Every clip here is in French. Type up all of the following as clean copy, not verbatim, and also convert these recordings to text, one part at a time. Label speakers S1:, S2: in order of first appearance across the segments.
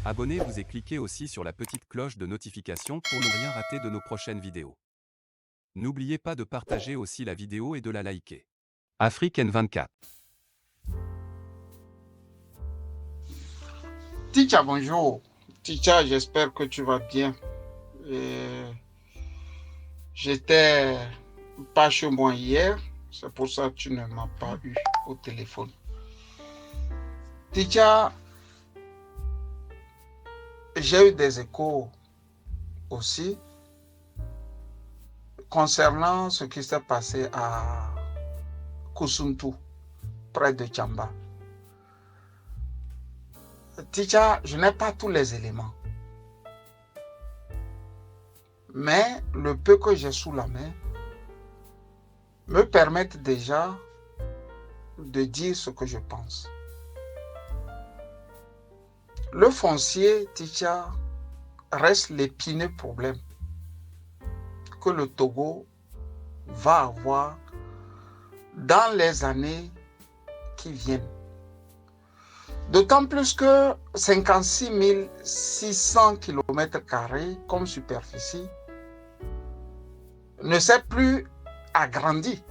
S1: Abonnez-vous et cliquez aussi sur la petite cloche de notification pour ne rien rater de nos prochaines vidéos. N'oubliez pas de partager aussi la vidéo et de la liker. Afrique N24.
S2: Ticha, bonjour. Ticha, j'espère que tu vas bien. J'étais pas chez moi hier, c'est pour ça que tu ne m'as pas eu au téléphone. Ticha, j'ai eu des échos aussi concernant ce qui s'est passé à Kusuntu, près de Tchamba. Ticha, je n'ai pas tous les éléments. Mais le peu que j'ai sous la main me permettent déjà de dire ce que je pense. Le foncier, Ticha, reste l'épineux problème que le Togo va avoir dans les années qui viennent. D'autant plus que 56 600 km² comme superficie ne s'est plus agrandi.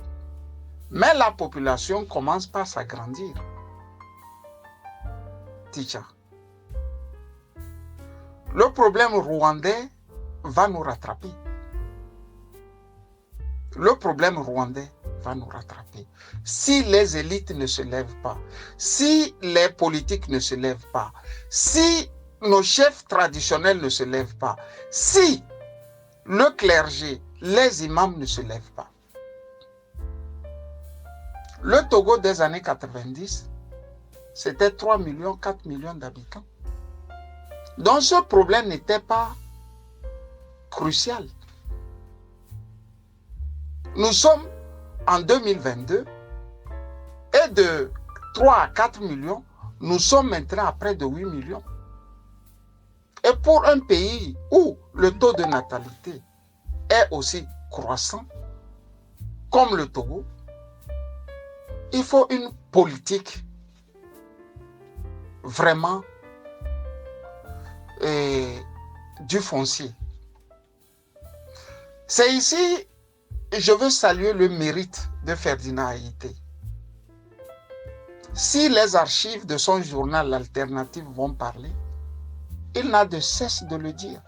S2: Mais la population commence par s'agrandir. Ticha. Le problème rwandais va nous rattraper. Le problème rwandais va nous rattraper. Si les élites ne se lèvent pas, si les politiques ne se lèvent pas, si nos chefs traditionnels ne se lèvent pas, si le clergé, les imams ne se lèvent pas. Le Togo des années 90, c'était 3 millions, 4 millions d'habitants. Donc ce problème n'était pas crucial. Nous sommes en 2022 et de 3 à 4 millions, nous sommes maintenant à près de 8 millions. Et pour un pays où le taux de natalité est aussi croissant, comme le Togo, il faut une politique vraiment du foncier. C'est ici je veux saluer le mérite de Ferdinand Haïté. Si les archives de son journal L'Alternative vont parler, il n'a de cesse de le dire.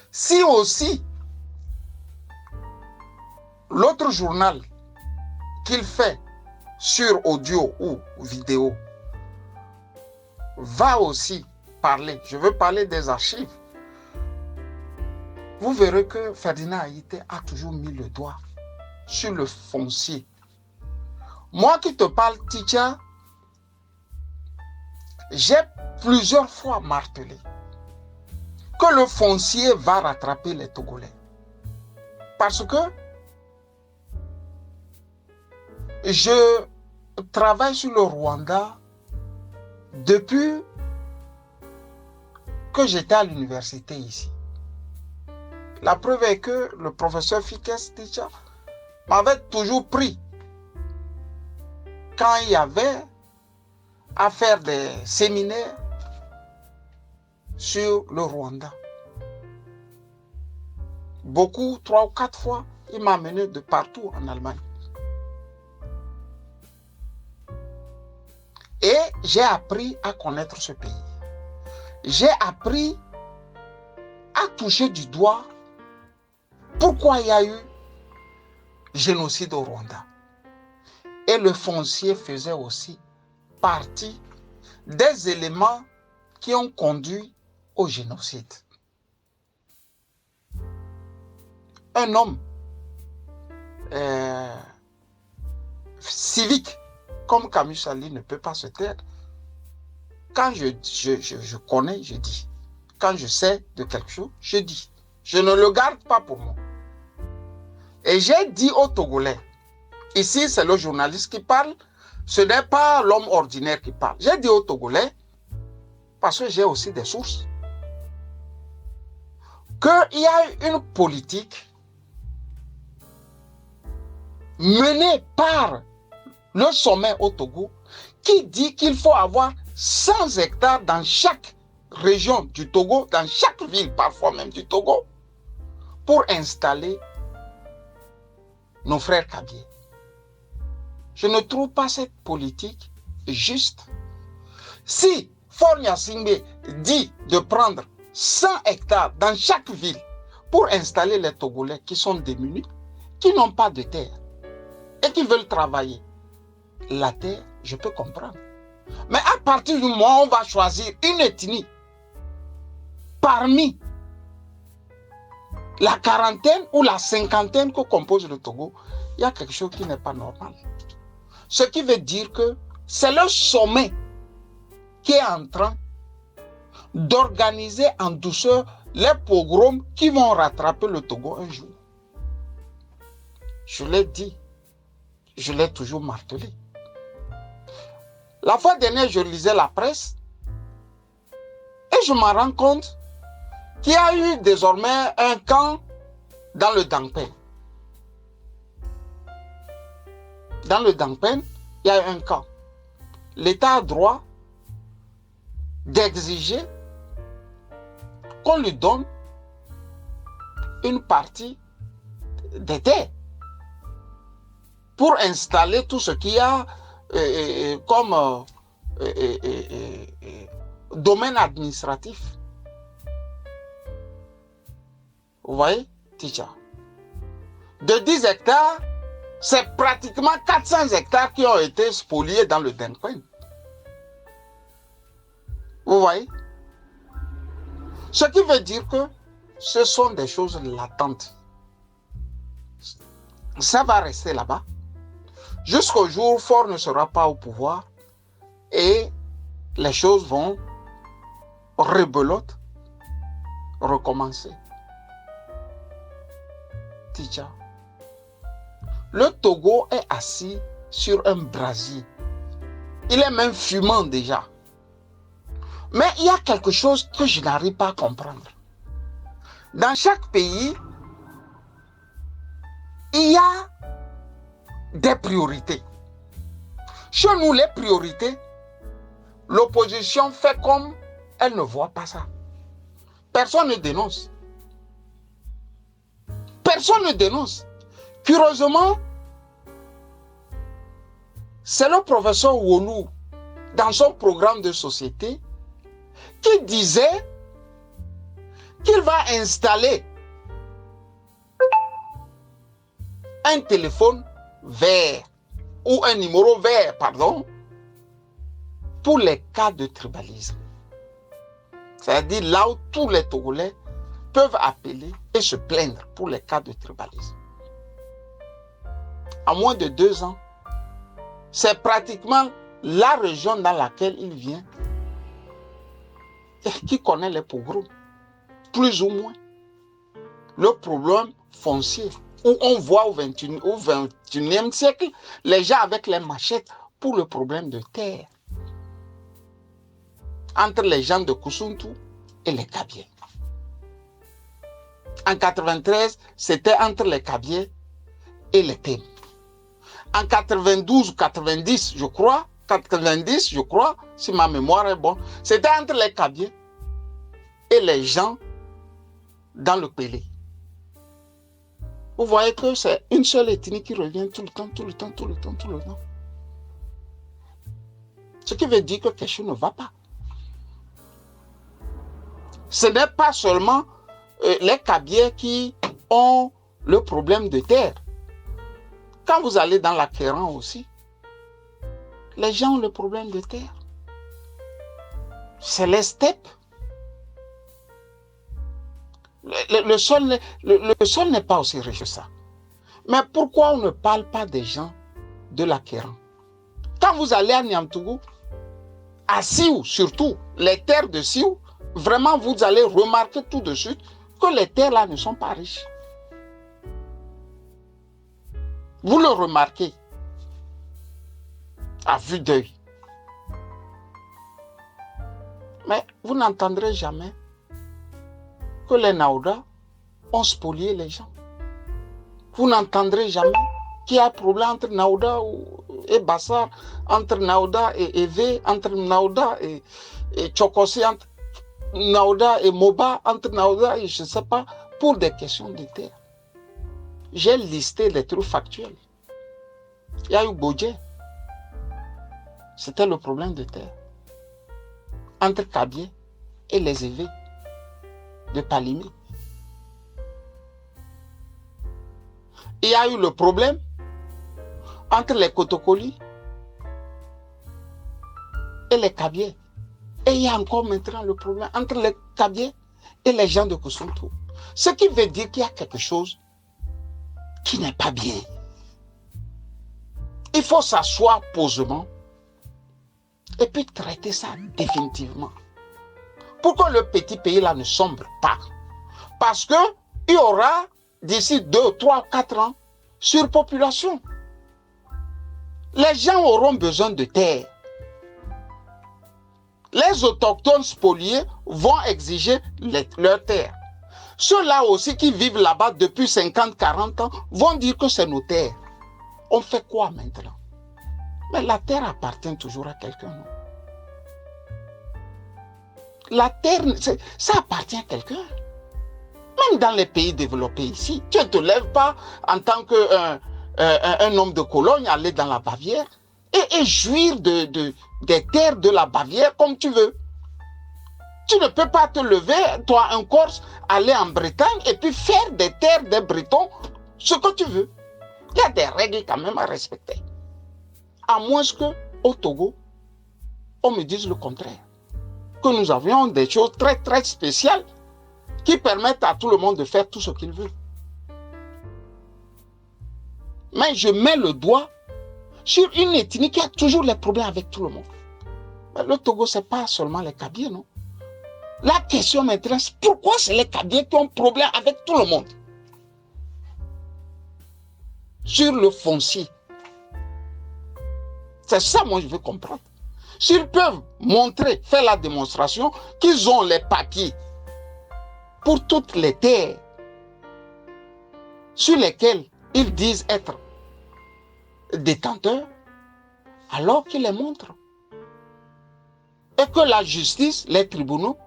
S2: Si aussi l'autre journal qu'il fait sur audio ou vidéo va aussi parler, je veux parler des archives, vous verrez que Ferdinand Haïté a toujours mis le doigt sur le foncier. Moi qui te parle, Ticha, j'ai plusieurs fois martelé que le foncier va rattraper les Togolais. Parce que je travaille sur le Rwanda depuis que j'étais à l'université ici. La preuve est que le professeur Fikes Ticha m'avait toujours pris quand il y avait à faire des séminaires sur le Rwanda. Beaucoup, 3 ou 4 fois, il m'a amené de partout en Allemagne. Et j'ai appris à connaître ce pays. J'ai appris à toucher du doigt pourquoi il y a eu génocide au Rwanda. Et le foncier faisait aussi partie des éléments qui ont conduit au génocide. Un homme civique comme Camus Sali ne peut pas se taire. Quand je connais, je dis. Quand je sais de quelque chose, je dis. Je ne le garde pas pour moi. Et j'ai dit aux Togolais, ici c'est le journaliste qui parle, ce n'est pas l'homme ordinaire qui parle. J'ai dit aux Togolais, parce que j'ai aussi des sources, qu'il y a une politique menée par le sommet au Togo qui dit qu'il faut avoir 100 hectares dans chaque région du Togo, dans chaque ville, parfois même du Togo, pour installer nos frères Kabylie. Je ne trouve pas cette politique juste. Si Faure Gnassingbé dit de prendre 100 hectares dans chaque ville pour installer les Togolais qui sont démunis, qui n'ont pas de terre et qui veulent travailler, la terre, je peux comprendre. Mais à partir du moment où on va choisir une ethnie parmi la quarantaine ou la cinquantaine que compose le Togo, il y a quelque chose qui n'est pas normal. Ce qui veut dire que c'est le sommet qui est en train d'organiser en douceur les pogroms qui vont rattraper le Togo un jour. Je l'ai dit, je l'ai toujours martelé. La fois dernière, je lisais la presse et je me rends compte qu'il y a eu désormais un camp dans le Dangpen. Dans le Dangpen, il y a un camp. L'État a droit d'exiger qu'on lui donne une partie des terres pour installer tout ce qu'il y a comme domaine administratif. Vous voyez, teacher? De 10 hectares, c'est pratiquement 400 hectares qui ont été spoliés dans le Dangpen. Vous voyez? Ce qui veut dire que ce sont des choses latentes. Ça va rester là-bas jusqu'au jour où Faure ne sera pas au pouvoir et les choses vont rebelote recommencer. Teacher, le Togo est assis sur un brasier. Il est même fumant déjà. Mais il y a quelque chose que je n'arrive pas à comprendre. Dans chaque pays, il y a des priorités. Chez nous, les priorités, l'opposition fait comme elle ne voit pas ça. Personne ne dénonce. Personne ne dénonce. Curieusement, c'est le professeur Wonou, dans son programme de société, qui disait qu'il va installer un téléphone vert, ou un numéro vert, pardon, pour les cas de tribalisme. C'est-à-dire là où tous les Togolais peuvent appeler et se plaindre pour les cas de tribalisme. En moins de 2 ans, c'est pratiquement la région dans laquelle il vient et qui connaît les pogroms, plus ou moins. Le problème foncier, où on voit au 21e siècle, les gens avec les machettes pour le problème de terre, entre les gens de Koussountou et les Kabylie. En 93, c'était entre les Kabylie et les Tèmes. En 92 ou 90, je crois, si ma mémoire est bonne, c'était entre les Kabylie et les gens dans le Pélé. Vous voyez que c'est une seule ethnie qui revient tout le temps. Ce qui veut dire que quelque chose ne va pas. Ce n'est pas seulement les Kabylie qui ont le problème de terre. Quand vous allez dans la Kéran aussi, les gens ont le problème de terre. C'est les steppes. Le sol n'est pas aussi riche que ça. Mais pourquoi on ne parle pas des gens de la Kéran? Quand vous allez à Niamtougou, à Siou surtout, les terres de Siou, vraiment vous allez remarquer tout de suite que les terres là ne sont pas riches. Vous le remarquez à vue d'œil. Mais vous n'entendrez jamais que les Naouda ont spolié les gens. Vous n'entendrez jamais qu'il y a un problème entre Naouda et Bassar, entre Naouda et Evé, entre Naouda et Tchokosi. Naouda et Moba, entre Naouda et je ne sais pas, pour des questions de terre. J'ai listé des trucs factuels. Il y a eu Bodje. C'était le problème de terre. Entre Kabié et les évêques de Palimi. Il y a eu le problème entre les Kotokoli et les Kabiés. Et il y a encore maintenant le problème entre les Kabiés et les gens de Kosunto. Ce qui veut dire qu'il y a quelque chose qui n'est pas bien. Il faut s'asseoir posément et puis traiter ça définitivement. Pour que le petit pays là ne sombre pas. Parce qu'il y aura d'ici 2, 3, 4 ans surpopulation. Les gens auront besoin de terre. Les autochtones spoliés vont exiger leur terre. Ceux-là aussi qui vivent là-bas depuis 50, 40 ans vont dire que c'est nos terres. On fait quoi maintenant? Mais la terre appartient toujours à quelqu'un. Non? La terre, ça appartient à quelqu'un. Même dans les pays développés ici, tu ne te lèves pas en tant qu'un homme de Cologne, aller dans la Bavière et jouir des terres de la Bavière comme tu veux. Tu ne peux pas te lever, toi, un Corse, aller en Bretagne et puis faire des terres des Bretons ce que tu veux. Il y a des règles quand même à respecter. À moins qu'au Togo, on me dise le contraire. Que nous avions des choses très très spéciales qui permettent à tout le monde de faire tout ce qu'il veut. Mais je mets le doigt sur une ethnie qui a toujours les problèmes avec tout le monde. Mais le Togo, ce n'est pas seulement les Kabyles, non? La question m'intéresse, pourquoi c'est les Kabyles qui ont problème avec tout le monde? Sur le foncier. C'est ça, moi, je veux comprendre. S'ils peuvent montrer, faire la démonstration qu'ils ont les papiers pour toutes les terres sur lesquelles ils disent être détenteurs, alors qu'ils les montrent. Et que la justice, les tribunaux,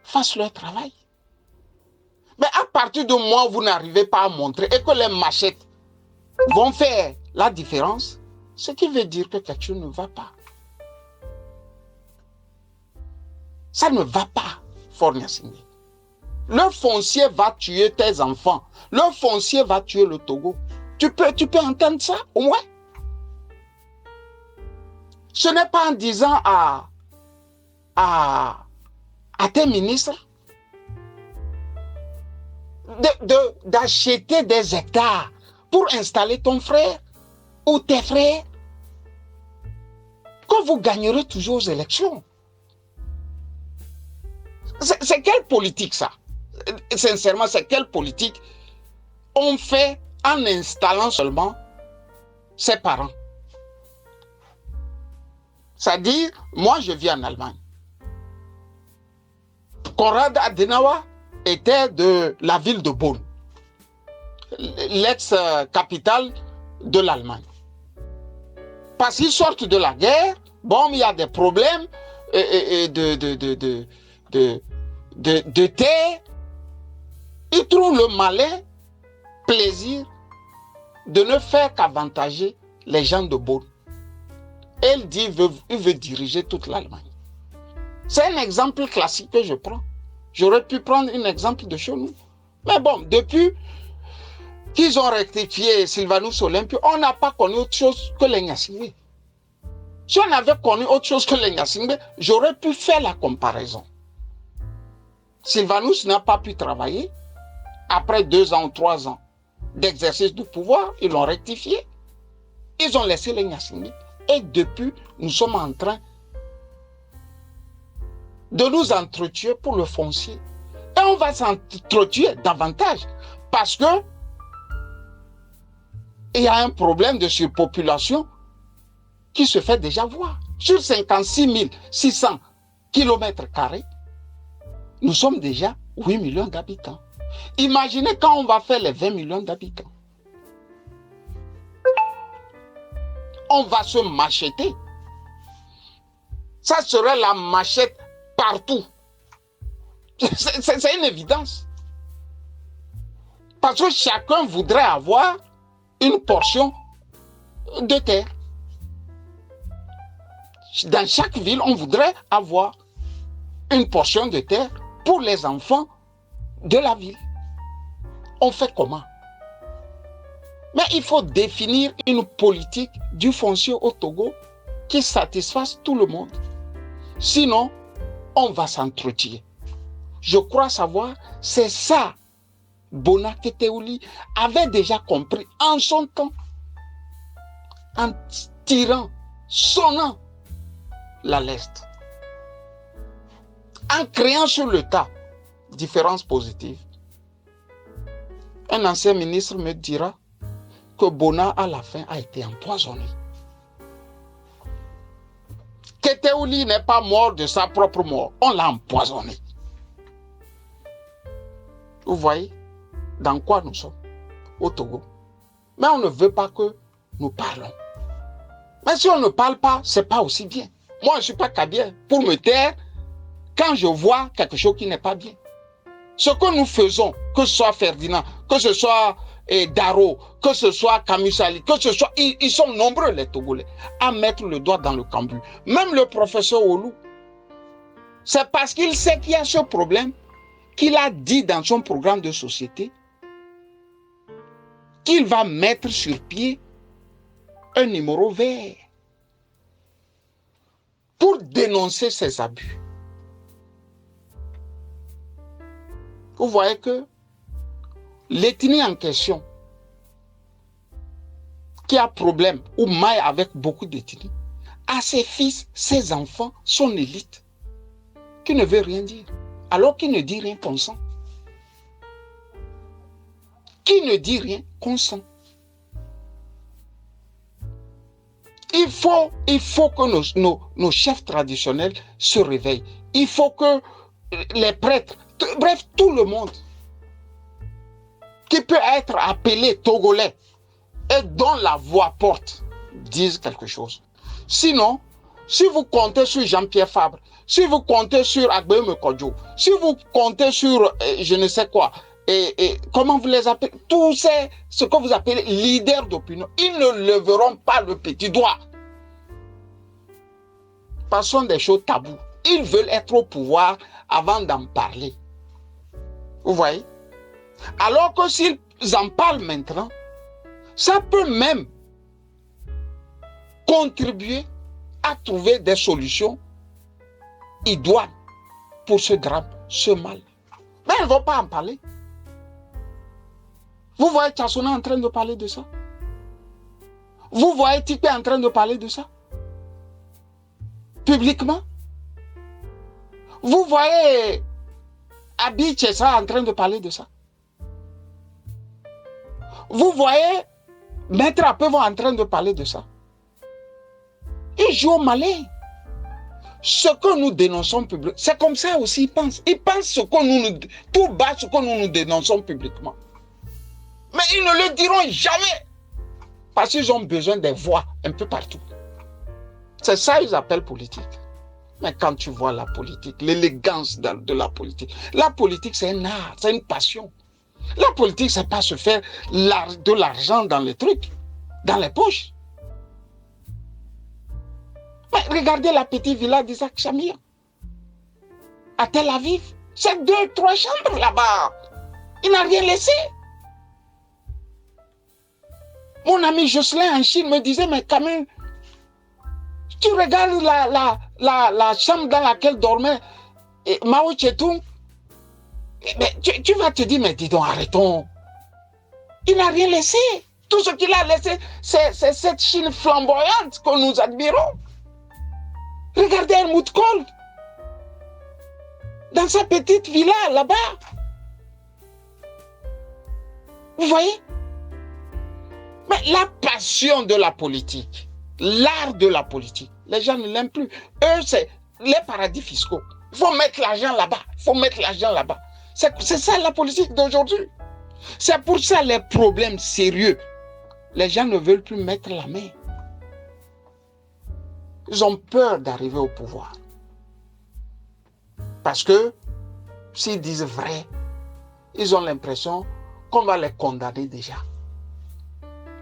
S2: fassent leur travail. Mais à partir du moment où vous n'arrivez pas à montrer et que les machettes vont faire la différence, ce qui veut dire que quelque chose ne va pas. Ça ne va pas, Faure Gnassingbé. Le foncier va tuer tes enfants. Le foncier va tuer le Togo. Tu peux entendre ça, au moins? Ce n'est pas en disant à tes ministres d'acheter des hectares pour installer ton frère ou tes frères que vous gagnerez toujours aux élections. C'est quelle politique ça? Sincèrement, c'est quelle politique on fait en installant seulement ses parents? C'est-à-dire, moi je vis en Allemagne. Konrad Adenauer était de la ville de Bonn, l'ex-capitale de l'Allemagne. Parce qu'ils sortent de la guerre, bon, il y a des problèmes de terre. Ils trouvent le malin plaisir de ne faire qu'avantager les gens de Bonn. Elle dit qu'il veut diriger toute l'Allemagne. C'est un exemple classique que je prends. J'aurais pu prendre un exemple de chez nous. Mais bon, depuis qu'ils ont rectifié Sylvanus Olympio, on n'a pas connu autre chose que les Gnassingbé. Si on avait connu autre chose que les Gnassingbé, j'aurais pu faire la comparaison. Sylvanus n'a pas pu travailler. Après 2 ans ou 3 ans d'exercice de pouvoir, ils l'ont rectifié. Ils ont laissé les Gnassingbé. Et depuis, nous sommes en train de nous entretuer pour le foncier. Et on va s'entretuer davantage parce que il y a un problème de surpopulation qui se fait déjà voir. Sur 56 600 km², nous sommes déjà 8 millions d'habitants. Imaginez quand on va faire les 20 millions d'habitants. On va se macheter. Ça serait la machette partout. C'est une évidence. Parce que chacun voudrait avoir une portion de terre. Dans chaque ville, on voudrait avoir une portion de terre pour les enfants de la ville. On fait comment? Mais il faut définir une politique du foncier au Togo qui satisfasse tout le monde. Sinon, on va s'entretuer. Je crois savoir, c'est ça. Bona Keteouli avait déjà compris en son temps, en tirant, sonnant la leste, en créant sur le tas différences positives. Un ancien ministre me dira que Bona, à la fin, a été empoisonné. Keteouli n'est pas mort de sa propre mort, on l'a empoisonné. Vous voyez dans quoi nous sommes au Togo. Mais on ne veut pas que nous parlons. Mais si on ne parle pas, ce n'est pas aussi bien. Moi, je ne suis pas kabien pour me taire quand je vois quelque chose qui n'est pas bien. Ce que nous faisons, que ce soit Ferdinand, que ce soit Daro, que ce soit Kamisali, que ce soit... Ils sont nombreux, les Togolais, à mettre le doigt dans le cambouis. Même le professeur Olou. C'est parce qu'il sait qu'il y a ce problème qu'il a dit dans son programme de société qu'il va mettre sur pied un numéro vert pour dénoncer ces abus. Vous voyez que l'ethnie en question, qui a problème ou maille avec beaucoup d'ethnies, à ses fils, ses enfants, son élite, qui ne veut rien dire, alors qu'il ne dit rien consent. Qui ne dit rien consent. Il faut que nos chefs traditionnels se réveillent. Il faut que les prêtres, bref, tout le monde qui peut être appelé Togolais et dont la voix porte, disent quelque chose. Sinon, si vous comptez sur Jean-Pierre Fabre, si vous comptez sur Agbeme Kodjo, si vous comptez sur je ne sais quoi, comment vous les appelez, tous ce que vous appelez leaders d'opinion, ils ne leveront pas le petit doigt. Passons des choses taboues. Ils veulent être au pouvoir avant d'en parler. Vous voyez? Alors que s'ils en parlent maintenant, ça peut même contribuer à trouver des solutions idoines pour ce drame, ce mal. Mais ils ne vont pas en parler. Vous voyez Tchassona en train de parler de ça? Vous voyez Tipé en train de parler de ça? Publiquement? Vous voyez Abi Tchessa en train de parler de ça? Vous voyez Maître Apevon en train de parler de ça? Ils jouent au malin. Ce que nous dénonçons publiquement, c'est comme ça aussi ils pensent. Ils pensent ce que tout bas ce que nous dénonçons publiquement. Mais ils ne le diront jamais. Parce qu'ils ont besoin des voix un peu partout. C'est ça qu'ils appellent politique. Mais quand tu vois la politique, l'élégance de la politique c'est un art, c'est une passion. La politique, c'est pas se faire de l'argent dans les trucs, dans les poches. Mais regardez la petite villa d'Isaac Shamir à Tel Aviv. C'est 2-3 chambres là-bas. Il n'a rien laissé. Mon ami Jocelyn en Chine me disait, mais Camille, tu regardes la chambre dans laquelle dormait Mao Tse-tung, tu vas te dire, mais dis donc, arrêtons. Il n'a rien laissé. Tout ce qu'il a laissé, c'est cette Chine flamboyante que nous admirons. Regardez Helmut Kohl, dans sa petite villa là-bas. Vous voyez? Mais la passion de la politique, l'art de la politique, les gens ne l'aiment plus. Eux, c'est les paradis fiscaux. Il faut mettre l'argent là-bas. Il faut mettre l'argent là-bas. C'est ça la politique d'aujourd'hui. C'est pour ça les problèmes sérieux. Les gens ne veulent plus mettre la main. Ils ont peur d'arriver au pouvoir. Parce que s'ils disent vrai, ils ont l'impression qu'on va les condamner déjà.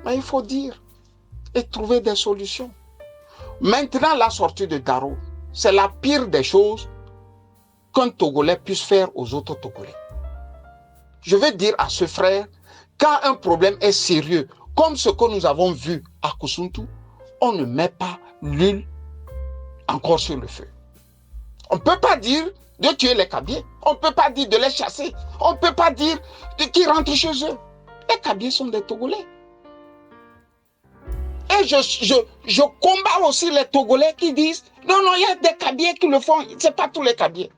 S2: Mais il faut dire et trouver des solutions. Maintenant, la sortie de Daro, c'est la pire des choses qu'un Togolais puisse faire aux autres Togolais. Je veux dire à ce frère, quand un problème est sérieux, comme ce que nous avons vu à Koussountou, on ne met pas l'huile encore sur le feu. On ne peut pas dire de tuer les Kabyles. On ne peut pas dire de les chasser. On ne peut pas dire qu'ils rentrent chez eux. Les Kabyles sont des Togolais. Et je combats aussi les Togolais qui disent non, il y a des Kabyles qui le font. Ce n'est pas tous les Kabyles.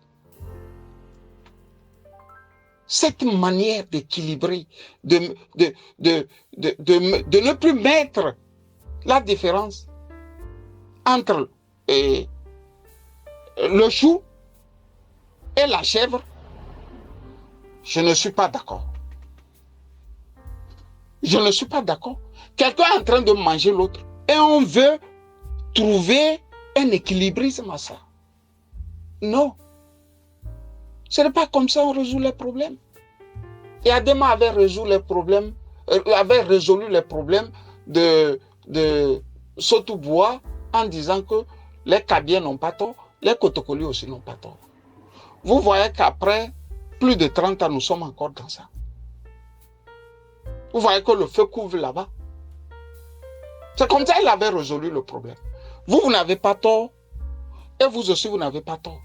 S2: Cette manière d'équilibrer, de ne plus mettre la différence entre le chou et la chèvre, je ne suis pas d'accord. Je ne suis pas d'accord. Quelqu'un est en train de manger l'autre et on veut trouver un équilibrisme à ça. Non. Ce n'est pas comme ça qu'on résout les problèmes. Et Adema avait résolu les problèmes, de Sotou-Bois en disant que les Kabyles n'ont pas tort, les Kotokoli aussi n'ont pas tort. Vous voyez qu'après plus de 30 ans, nous sommes encore dans ça. Vous voyez que le feu couvre là-bas. C'est comme ça qu'il avait résolu le problème. Vous n'avez pas tort, et vous aussi, vous n'avez pas tort.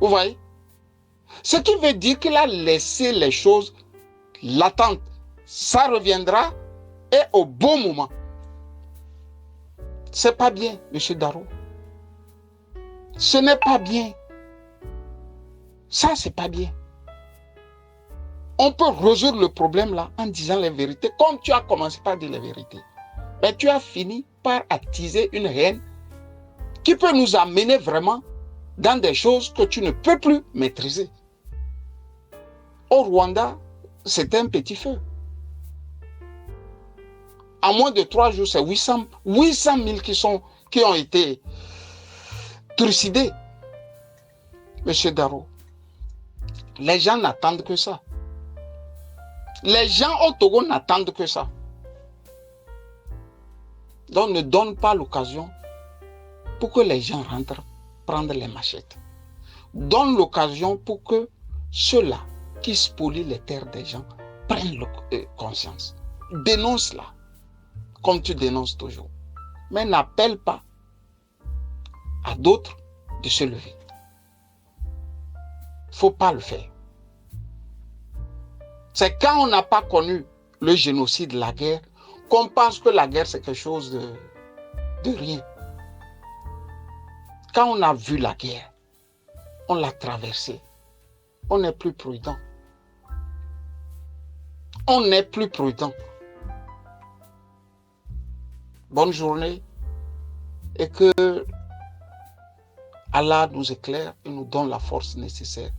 S2: Vous voyez? Ce qui veut dire qu'il a laissé les choses latentes. Ça reviendra et au bon moment. C'est pas bien, M. Daro. Ce n'est pas bien. Ça, c'est pas bien. On peut résoudre le problème là en disant les vérités, comme tu as commencé par dire les vérités. Mais tu as fini par attiser une haine qui peut nous amener vraiment dans des choses que tu ne peux plus maîtriser. Au Rwanda, c'était un petit feu. En moins de 3 jours, c'est 800 000 qui ont été trucidés. Monsieur Daro, les gens n'attendent que ça. Les gens au Togo n'attendent que ça. Donc ne donne pas l'occasion pour que les gens rentrent prendre les machettes. Donne l'occasion pour que ceux-là qui spolient les terres des gens prennent conscience. Dénonce-la, comme tu dénonces toujours. Mais n'appelle pas à d'autres de se lever. Il ne faut pas le faire. C'est quand on n'a pas connu le génocide, la guerre, qu'on pense que la guerre c'est quelque chose de rien. Quand on a vu la guerre, on l'a traversée, on n'est plus prudent. On n'est plus prudent. Bonne journée et que Allah nous éclaire et nous donne la force nécessaire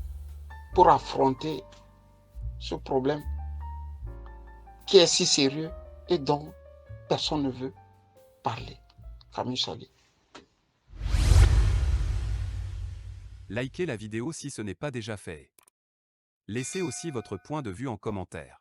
S2: pour affronter ce problème qui est si sérieux et dont personne ne veut parler. Camille Chali.
S1: Likez la vidéo si ce n'est pas déjà fait. Laissez aussi votre point de vue en commentaire.